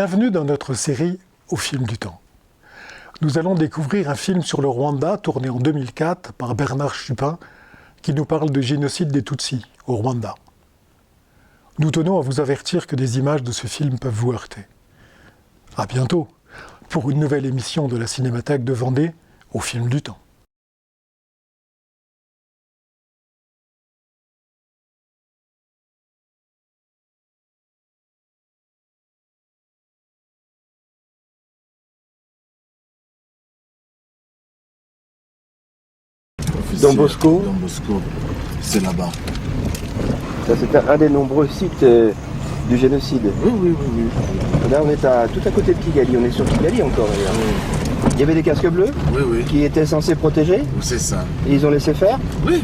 Bienvenue dans notre série Au fil du temps. Nous allons découvrir un film sur le Rwanda tourné en 2004 par Bernard Chupin qui nous parle de génocide des Tutsis au Rwanda. Nous tenons à vous avertir que des images de ce film peuvent vous heurter. À bientôt pour une nouvelle émission de la Cinémathèque de Vendée Au fil du temps. Don Bosco. Don Bosco, c'est là-bas. Ça, c'est un des nombreux sites du génocide. Oui. Là, on est tout à côté de Kigali. On est sur Kigali encore, d'ailleurs. Oui. Il y avait des casques bleus qui étaient censés protéger. C'est ça. Et ils ont laissé faire. Oui.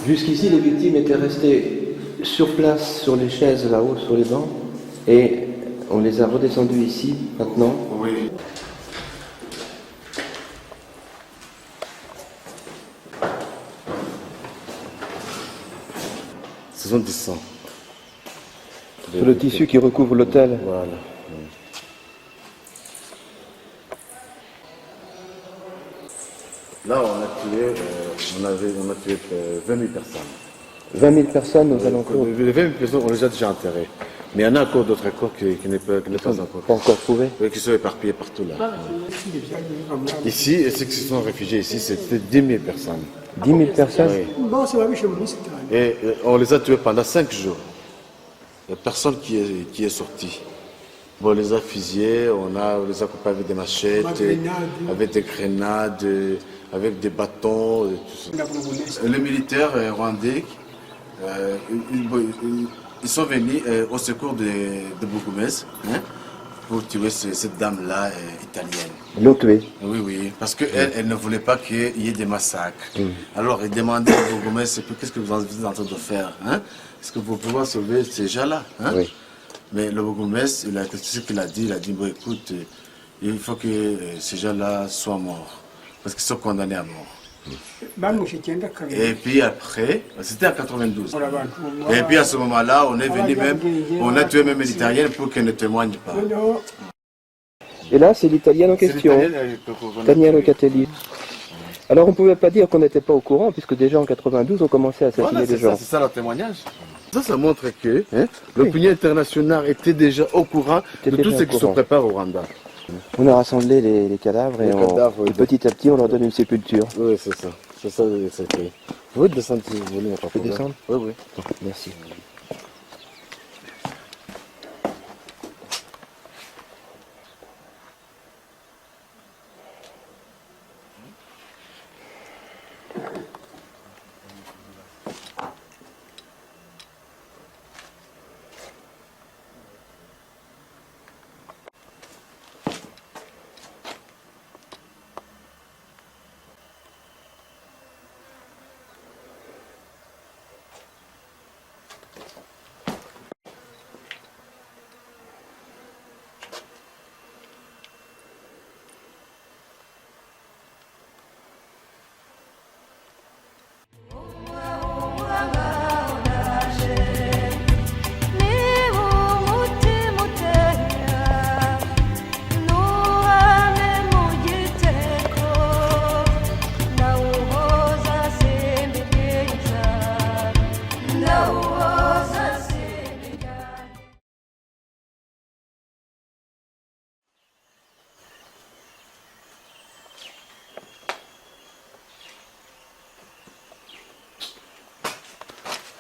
Jusqu'ici, les victimes étaient restées sur place, sur les chaises là-haut, sur les bancs, et on les a redescendues ici, maintenant. Oui. Ce sont des sangs. Sur le tissu qui recouvre l'hôtel. Voilà. Là, on a tué 20 000 personnes. 20 000 personnes aux alentours. Les 20 000 personnes, on les a déjà enterrées. Mais il y en a encore d'autres corps qui n'est pas encore. Pas encore trouvés. Oui, qui sont éparpillés partout là. Ici, ceux qui se sont réfugiés ici, c'était 10 000 personnes. 10 000 personnes. Oui. Et on les a tués pendant 5 jours. Il n'y a personne qui est sorti. Bon, on les a fusillés, on les a coupés avec des machettes, avec des grenades, avec des bâtons, tout ça. Les militaires rwandais, ils sont venus au secours de Bougoumès pour tuer cette dame-là italienne. Ils l'ont tuée. Oui, parce qu'elle ne voulait pas qu'il y ait des massacres. Alors, ils demandaient à Bougoumès, qu'est-ce que vous êtes en train de faire, est-ce que vous pouvez sauver ces gens-là, Oui. Mais le bourgmestre, ce qu'il a dit, bon, écoute, il faut que ces gens-là soient morts, parce qu'ils sont condamnés à mort. Et puis après, c'était en 92. Et puis à ce moment-là, on est venu même, on a tué même l'Italienne pour qu'elle ne témoigne pas. Et là, c'est l'Italienne en question. Daniel Catelli. Alors on ne pouvait pas dire qu'on n'était pas au courant, puisque déjà en 92, on commençait à assassiner des gens. C'est ça le témoignage. Ça montre que l'opinion internationale était déjà au courant de tout ce qui se prépare au Rwanda. On a rassemblé les cadavres et petit à petit on leur donne une sépulture. Oui, c'est ça. C'est ça le secret. Vous pouvez descendre si vous voulez. Je peux descendre ? Oui. Merci.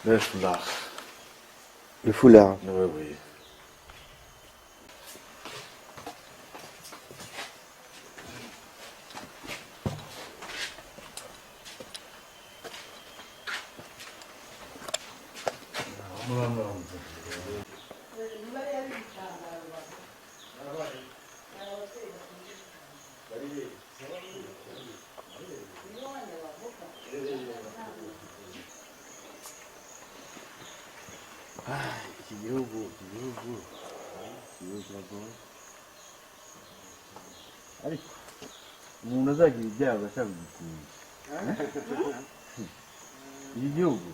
Le foulard. Le foulard. Oui, oui. umuntu azagira ibyago ashaka gukinisha iki gihugu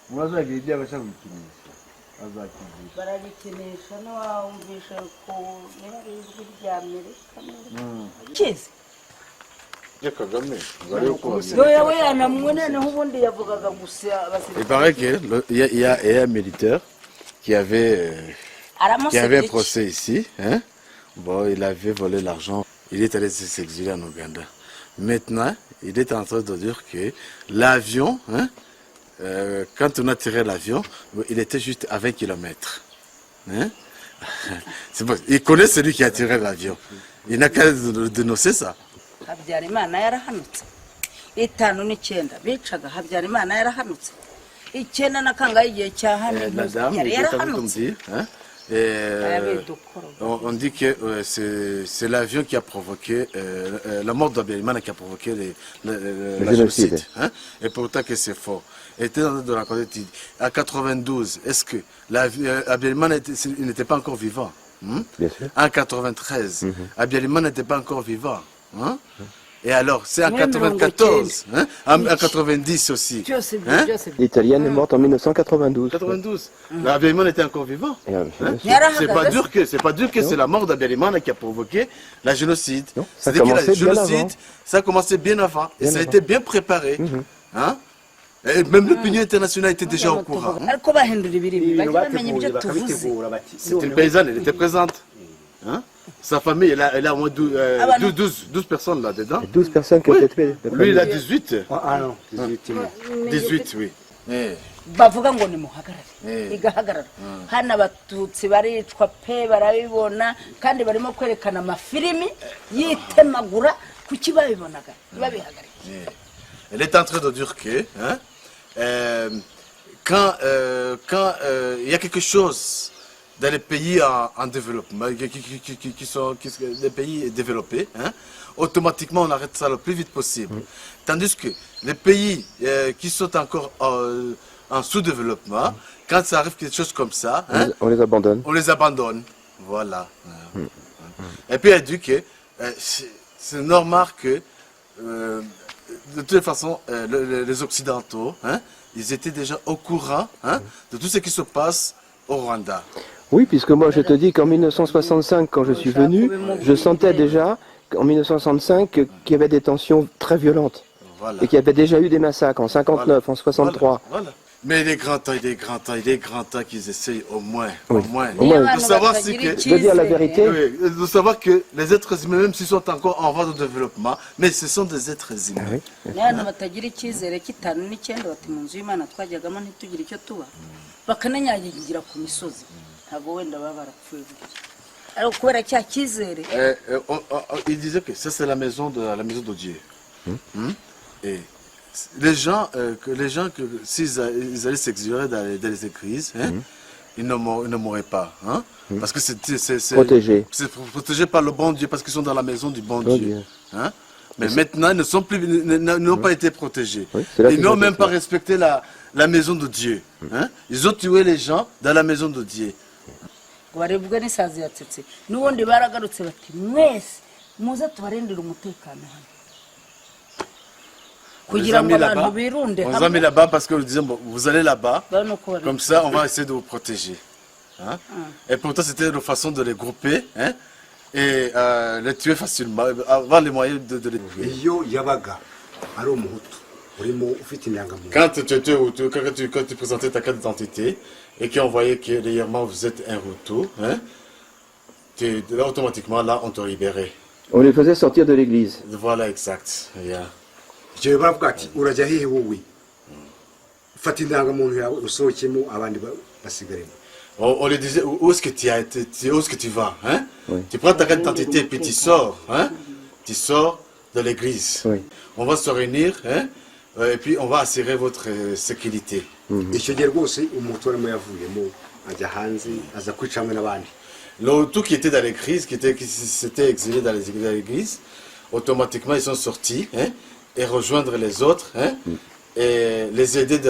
umuntu azagira ibyago ashaka gukinisha azakinisha barabikinisha ntiwawumvisha ko niba ari ijwi rya amerika kizi ya Kagame we yanamwe noneho ubundi yavugaga gusa il paraît qu'il y a un militaire qui avait un procès ici, hein? Bon, il avait volé l'argent, il est allé s'exiler en Ouganda. Maintenant, il est en train de dire que l'avion, hein, quand on a tiré l'avion, il était juste à 20 km. Hein? Bon, il connaît celui qui a tiré l'avion. Il n'a qu'à dénoncer ça. Habyarimana yarahanutse 5 9 bicaga Habyarimana yarahanutse 9 na kangahe igihe cya hano yari yarahanutse. On dit que c'est l'avion qui a provoqué la mort d'Habyarimana qui a provoqué le génocide. Hein? Et pourtant que c'est faux. Il était en train de raconter à 92, est-ce que Habyarimana n'était pas encore vivant? Bien sûr. En 93, Habyarimana n'était pas encore vivant. Hein? Et alors, c'est en 94, hein? En 90 aussi. Hein? L'Italienne est morte en 1992. 92. Habyarimana était encore vivant. Hein? C'est pas dur que c'est la mort d'Habyarimana qui a provoqué la génocide. C'est-à-dire que le génocide, ça a commencé bien avant. Et ça a été bien préparé. Hein? Et même l'opinion internationale était déjà au courant. C'était une paysanne, elle était présente. Hein? Sa famille, elle a au moins 12 personnes là-dedans. 12 personnes qui ont été tuées. Lui, il a 18. Ah non, 18, oui. bavuga ngo nimuhagarare igahagarara hano abatutsi baricwa pe barabibona kandi barimo kwerekana amafilimi yitemagura kuki babibonaga babihagarike. Elle est en train de dire que hein, quand il y a quelque chose dans les pays en développement, qui sont des pays développés, hein, automatiquement on arrête ça le plus vite possible. Tandis que les pays qui sont encore en sous-développement, quand ça arrive quelque chose comme ça, hein, on les abandonne. On les abandonne. Voilà. Et puis elle dit que c'est normal que de toute façon les Occidentaux, hein, ils étaient déjà au courant, hein, de tout ce qui se passe au Rwanda. Oui, puisque moi je te dis qu'en 1965, quand je suis venu, je sentais déjà qu'en 1965 qu'il y avait des tensions très violentes. Voilà. Et qu'il y avait déjà eu des massacres en 59, voilà. En 63. Voilà. Mais il est grand temps qu'ils essayent au moins de savoir si que, de dire la vérité. Oui, de savoir que les êtres humains, même s'ils sont encore en voie de développement, mais ce sont des êtres humains. Il disait que ça c'est la maison de Dieu. Et les gens s'ils allaient s'exiler dans les églises, hein, ils ne mourraient pas. Hein, parce que c'est protégé. C'est protégé par le bon Dieu, parce qu'ils sont dans la maison du bon Dieu. Hein. Mais maintenant, ils n'ont pas été protégés. Oui, ils n'ont même pas respecté la maison de Dieu. Hein. Ils ont tué les gens dans la maison de Dieu. On les a mis là-bas parce que nous disons, bon, vous allez là-bas, comme ça on va essayer de vous protéger. Hein? Et pourtant c'était une façon de les grouper, hein, et les tuer facilement, avoir les moyens de les tuer. Quand tu présentais ta carte d'identité et qu'on voyait que réellement vous êtes un Hutu, hein, là, automatiquement là on te libérait. On les faisait sortir de l'église. Voilà, exact. Yeah. fata indangamuntu yawe usohokemo abandi basigaremo. On lui disait où est-ce que tu as été, où est-ce que tu vas, hein? Oui. Tu prends ta carte d'identité puis tu sors, hein? Tu sors de l'église. Oui. On va se réunir, hein? Et puis on va assurer votre sécurité. Icyo gihe rwose umuntu warimo yavuyemo ajya hanze aza kwica hamwe n'abandi. Tout qui était dans l'église, qui s'était exilé dans l'église, automatiquement ils sont sortis, hein? Et rejoindre les autres, hein? Et les aider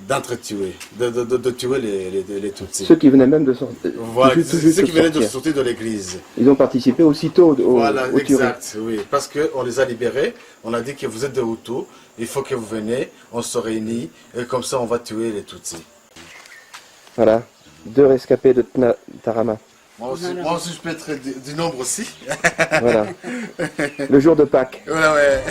d'entretuer, de tuer les Tutsis. Ceux qui venaient même de sortir. Voilà, ceux qui venaient de sortir de l'église. Ils ont participé aussitôt voilà, au exact, oui. Parce qu'on les a libérés, on a dit que vous êtes de Hutus, il faut que vous venez, on se réunit, et comme ça on va tuer les Tutsis. Voilà, 2 rescapés de Tarama. Moi aussi je peux être du nombre aussi. Voilà, le jour de Pâques. Voilà, ouais.